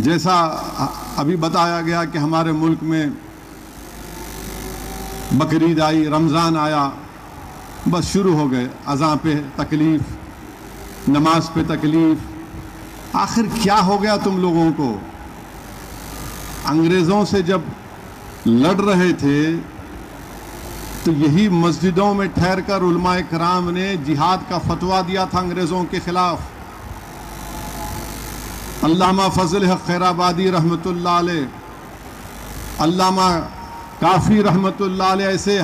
जैसा अभी बताया गया कि हमारे मुल्क में बकरीद आई, रमज़ान आया, बस शुरू हो गए अज़ां पे तकलीफ़, नमाज पे तकलीफ़। आखिर क्या हो गया तुम लोगों को? अंग्रेज़ों से जब लड़ रहे थे तो यही मस्जिदों में ठहर कर उलमाए कराम ने जिहाद का फतवा दिया था अंग्रेज़ों के ख़िलाफ़। अल्लामा फजल हक खैराबादी रहमतुल्लाह अलैह, अल्लामा काफ़ी रहमतुल्लाह अलैह, ऐसे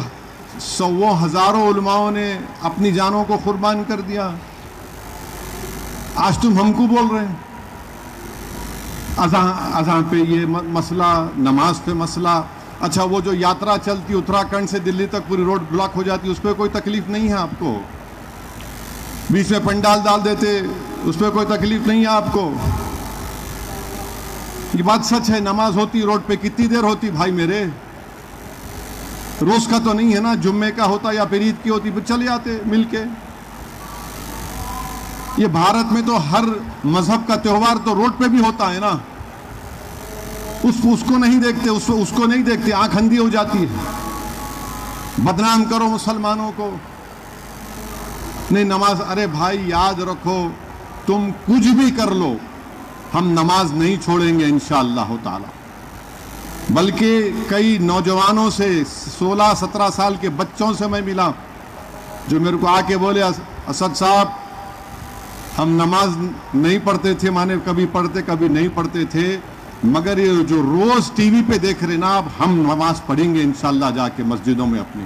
सौों हज़ारों उलमाओं ने अपनी जानों को कुर्बान कर दिया। आज तुम हमको बोल रहे हैं अज़ां पे ये मसला, नमाज पे मसला। अच्छा, वो जो यात्रा चलती उत्तराखंड से दिल्ली तक पूरी रोड ब्लॉक हो जाती, उस पर कोई तकलीफ नहीं है आपको? बीच में पंडाल डाल देते, उस पर कोई तकलीफ नहीं है आपको? ये बात सच है। नमाज होती रोड पे कितनी देर होती भाई मेरे? रोज का तो नहीं है ना, जुम्मे का होता या फिर ईद की होती, फिर चले आते मिलके। ये भारत में तो हर मजहब का त्योहार तो रोड पे भी होता है ना, उसको नहीं देखते, उसको नहीं देखते, आंख अंधी हो जाती है। बदनाम करो मुसलमानों को, नहीं नमाज। अरे भाई याद रखो, तुम कुछ भी कर लो, हम नमाज नहीं छोड़ेंगे इंशाअल्लाह ताला। बल्कि कई नौजवानों से, 16-17 साल के बच्चों से मैं मिला जो मेरे को आके बोले, असद साहब हम नमाज नहीं पढ़ते थे, माने कभी पढ़ते कभी नहीं पढ़ते थे, मगर ये जो रोज टीवी पे देख रहे ना, अब हम नमाज पढ़ेंगे इंशाअल्लाह जाके मस्जिदों में अपनी।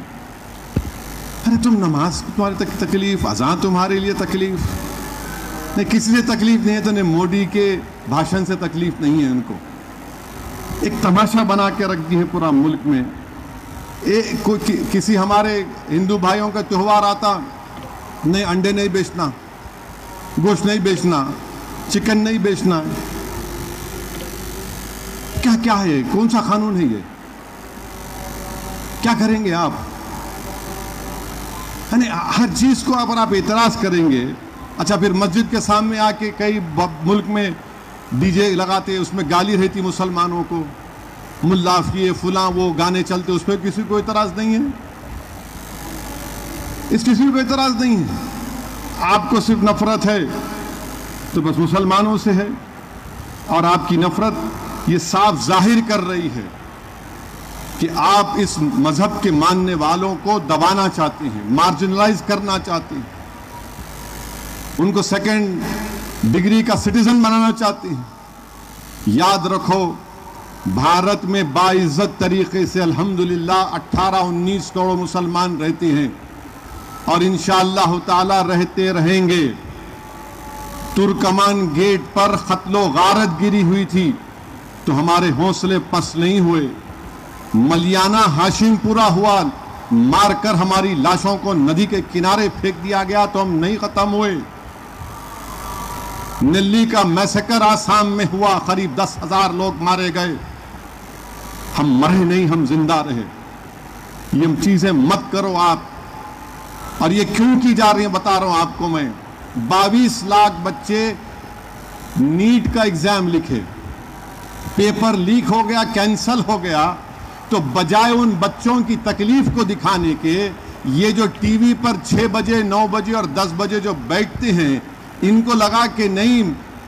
अरे तुम नमाज तुम्हारी तकलीफ, अज़ां तुम्हारे लिए तकलीफ नहीं, किसी से तकलीफ नहीं है तो नहीं मोदी के भाषण से तकलीफ नहीं है उनको। एक तमाशा बना के रख दी है पूरा मुल्क में। किसी हमारे हिंदू भाइयों का त्योहार आता, नहीं अंडे नहीं बेचना, गोश्त नहीं बेचना, चिकन नहीं बेचना। क्या क्या है? कौन सा कानून है ये? क्या करेंगे आप? हर चीज को अगर आप एतराज करेंगे, अच्छा फिर मस्जिद के सामने आके कई मुल्क में डीजे लगाते, उसमें गाली रहती मुसलमानों को, मुल्ला ये फुला वो गाने चलते, उस पर किसी को एतराज नहीं है। इस किसी को एतराज नहीं है। आपको सिर्फ नफरत है तो बस मुसलमानों से है, और आपकी नफरत ये साफ जाहिर कर रही है कि आप इस मजहब के मानने वालों को दबाना चाहते हैं, मार्जिनलाइज करना चाहते हैं, उनको सेकंड डिग्री का सिटीजन बनाना चाहते हैं। याद रखो, भारत में बाइज्जत तरीके से अल्हम्दुलिल्लाह 18-19 करोड़ मुसलमान रहते हैं और इंशाअल्लाह ताला रहते रहेंगे। तुर्कमान गेट पर खत्लो गारत गिरी हुई थी तो हमारे हौसले पस्त नहीं हुए। मलियाना हाशिमपुरा हुआ, मारकर हमारी लाशों को नदी के किनारे फेंक दिया गया तो हम नहीं खत्म हुए। दिल्ली का मैसेकर आसाम में हुआ, करीब 10,000 लोग मारे गए, हम मरे नहीं, हम जिंदा रहे। ये चीजें मत करो आप। और ये क्यों की जा रही है बता रहा हूं आपको मैं। 22 लाख बच्चे नीट का एग्जाम लिखे, पेपर लीक हो गया, कैंसल हो गया, तो बजाय उन बच्चों की तकलीफ को दिखाने के, ये जो टीवी पर 6 बजे 9 बजे और 10 बजे जो बैठते हैं, इनको लगा कि नहीं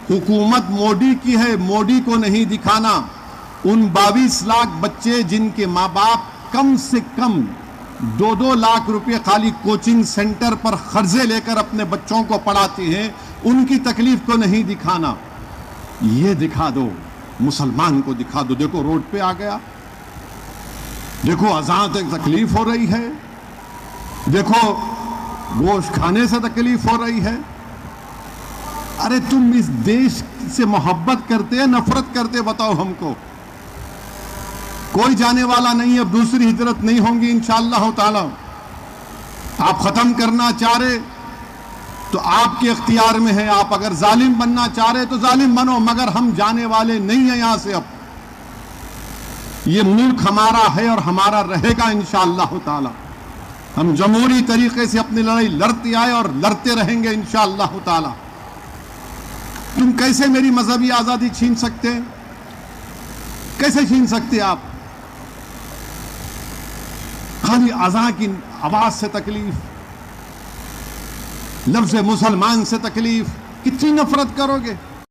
हुकूमत मोदी की है, मोदी को नहीं दिखाना। उन 22 लाख बच्चे जिनके माँ बाप कम से कम 2-2 लाख रुपए खाली कोचिंग सेंटर पर कर्जे लेकर अपने बच्चों को पढ़ाते हैं, उनकी तकलीफ को नहीं दिखाना। ये दिखा दो, मुसलमान को दिखा दो, देखो रोड पे आ गया, देखो अज़ां तक तकलीफ हो रही है, देखो गोश्त खाने से तकलीफ हो रही है। अरे तुम इस देश से मोहब्बत करते हैं, नफरत करते, बताओ हमको। कोई जाने वाला नहीं है, अब दूसरी हिजरत नहीं होंगी इंशाअल्लाह ताला। आप खत्म करना चाह रहे तो आपके इख्तियार में है, आप अगर जालिम बनना चाह रहे तो जालिम बनो, मगर हम जाने वाले नहीं है यहां से। अब ये मुल्क हमारा है और हमारा रहेगा इंशाअल्लाह ताला। हम जमहूरी तरीके से अपनी लड़ाई लड़ते आए और लड़ते रहेंगे इंशाअल्लाह ताला। तुम कैसे मेरी मजहबी आजादी छीन सकते हैं? कैसे छीन सकते आप? खाली अज़ां की आवाज से तकलीफ, लफ्ज़ मुसलमान से तकलीफ, कितनी नफरत करोगे?